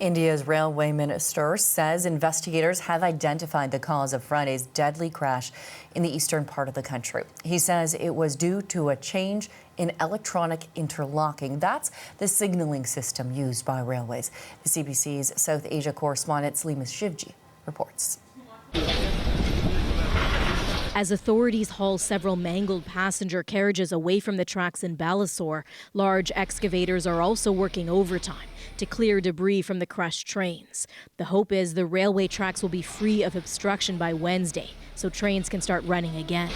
India's railway minister says investigators have identified the cause of Friday's deadly crash in the eastern part of the country. He says it was due to a change in electronic interlocking. That's the signaling system used by railways. The CBC's South Asia correspondent Salima Shivji reports. As authorities haul several mangled passenger carriages away from the tracks in Balasore, large excavators are also working overtime to clear debris from the crushed trains. The hope is the railway tracks will be free of obstruction by Wednesday, so trains can start running again.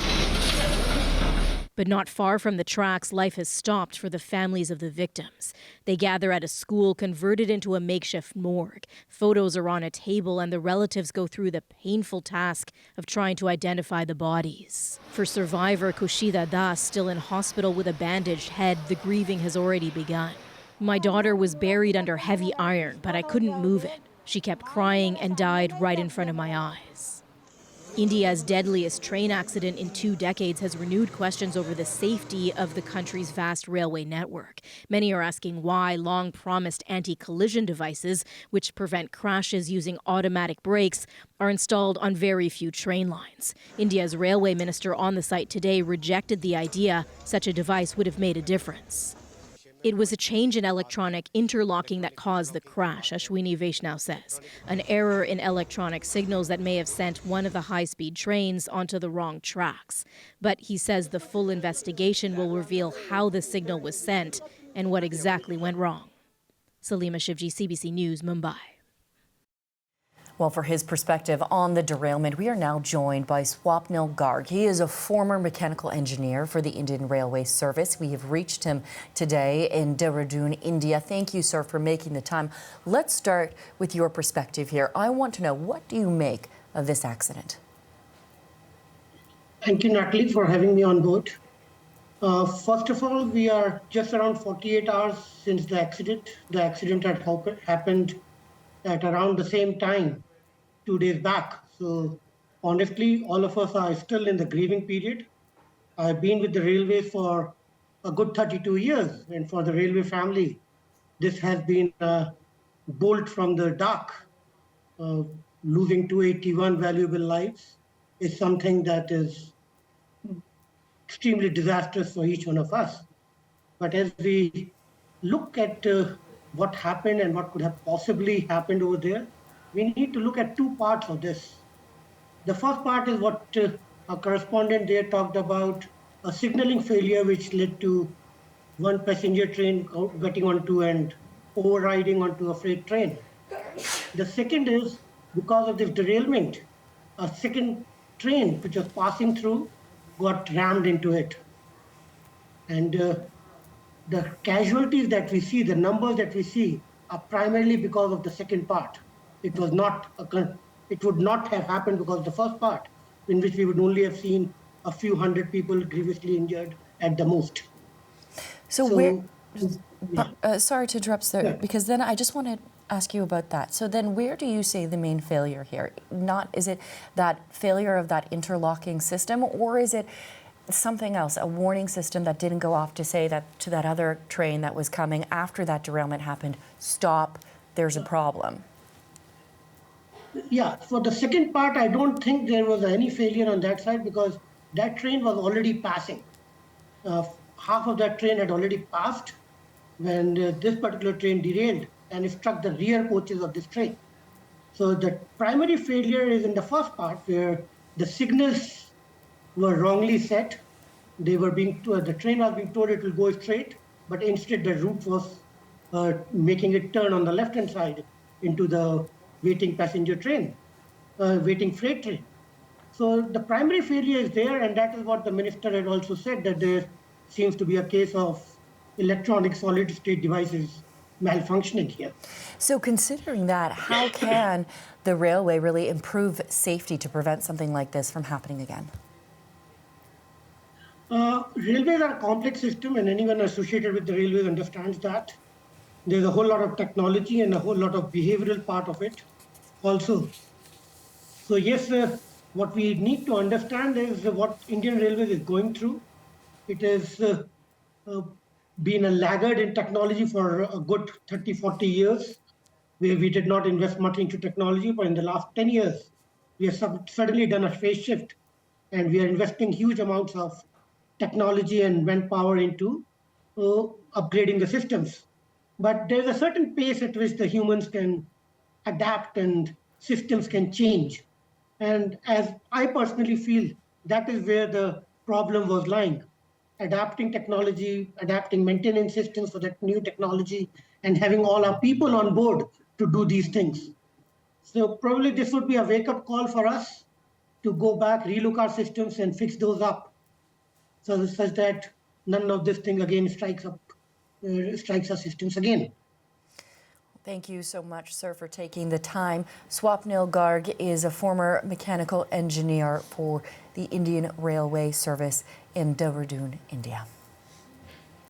But not far from the tracks, life has stopped for the families of the victims. They gather at a school converted into a makeshift morgue. Photos are on a table and the relatives go through the painful task of trying to identify the bodies. For survivor Kushida Das, still in hospital with a bandaged head, the grieving has already begun. My daughter was buried under heavy iron, but I couldn't move it. She kept crying and died right in front of my eyes. India's deadliest train accident in 2 decades has renewed questions over the safety of the country's vast railway network. Many are asking why long-promised anti-collision devices, which prevent crashes using automatic brakes, are installed on very few train lines. India's railway minister on the site today rejected the idea such a device would have made a difference. It was a change in electronic interlocking that caused the crash, Ashwini Vaishnav says. An error in electronic signals that may have sent one of the high-speed trains onto the wrong tracks. But he says the full investigation will reveal how the signal was sent and what exactly went wrong. Salima Shivji, CBC News, Mumbai. Well, for his perspective on the derailment, we are now joined by Swapnil Garg. He is a former mechanical engineer for the Indian Railway Service. We have reached him today in Dehradun, India. Thank you, sir, for making the time. Let's start with your perspective here. I want to know, what do you make of this accident? Thank you, Natalie, for having me on board. First of all, we are just around 48 hours since the accident. The accident had happened at around the same time 2 days back. So honestly, all of us are still in the grieving period. I've been with the railways for a good 32 years. And for the railway family, this has been a bolt from the dark. Losing 281 valuable lives is something that is extremely disastrous for each one of us. But as we look at what happened and what could have possibly happened over there, we need to look at 2 parts of this. The first part is what our correspondent there talked about, a signaling failure which led to one passenger train getting onto and overriding onto a freight train. The second is, because of this derailment, a second train which was passing through got rammed into it. And the casualties that we see, the numbers that we see, are primarily because of the second part. It would not have happened because of the first part, in which we would only have seen a few hundred people grievously injured at the most. Sorry to interrupt, sir, because then I just want to ask you about that. So then where do you see the main failure here? Is it that failure of that interlocking system, or is it something else, a warning system that didn't go off to say that to that other train that was coming after that derailment happened, stop, there's a problem? Yeah, for the second part, I don't think there was any failure on that side because that train was already passing. Half of that train had already passed when this particular train derailed and it struck the rear coaches of this train. So the primary failure is in the first part where the signals were wrongly set. The train was being told it will go straight, but instead the route was making it turn on the left-hand side into the waiting passenger train, waiting freight train. So the primary failure is there, and that is what the minister had also said, that there seems to be a case of electronic solid-state devices malfunctioning here. So considering that, how can the railway really improve safety to prevent something like this from happening again? Railways are a complex system, and anyone associated with the railways understands that. There's a whole lot of technology and a whole lot of behavioral part of it also. So yes, what we need to understand is what Indian Railways is going through. It has been a laggard in technology for a good 30, 40 years. where we did not invest much into technology, but in the last 10 years, we have suddenly done a phase shift, and we are investing huge amounts of technology and manpower into upgrading the systems. But there's a certain pace at which the humans can adapt and systems can change. And as I personally feel, that is where the problem was lying. Adapting technology, adapting maintenance systems for that new technology, and having all our people on board to do these things. So probably this would be a wake-up call for us to go back, relook our systems and fix those up, so such that none of this thing again strikes our systems again. Thank you so much, sir, for taking the time. Swapnil Garg is a former mechanical engineer for the Indian Railway Service in Dehradun, India.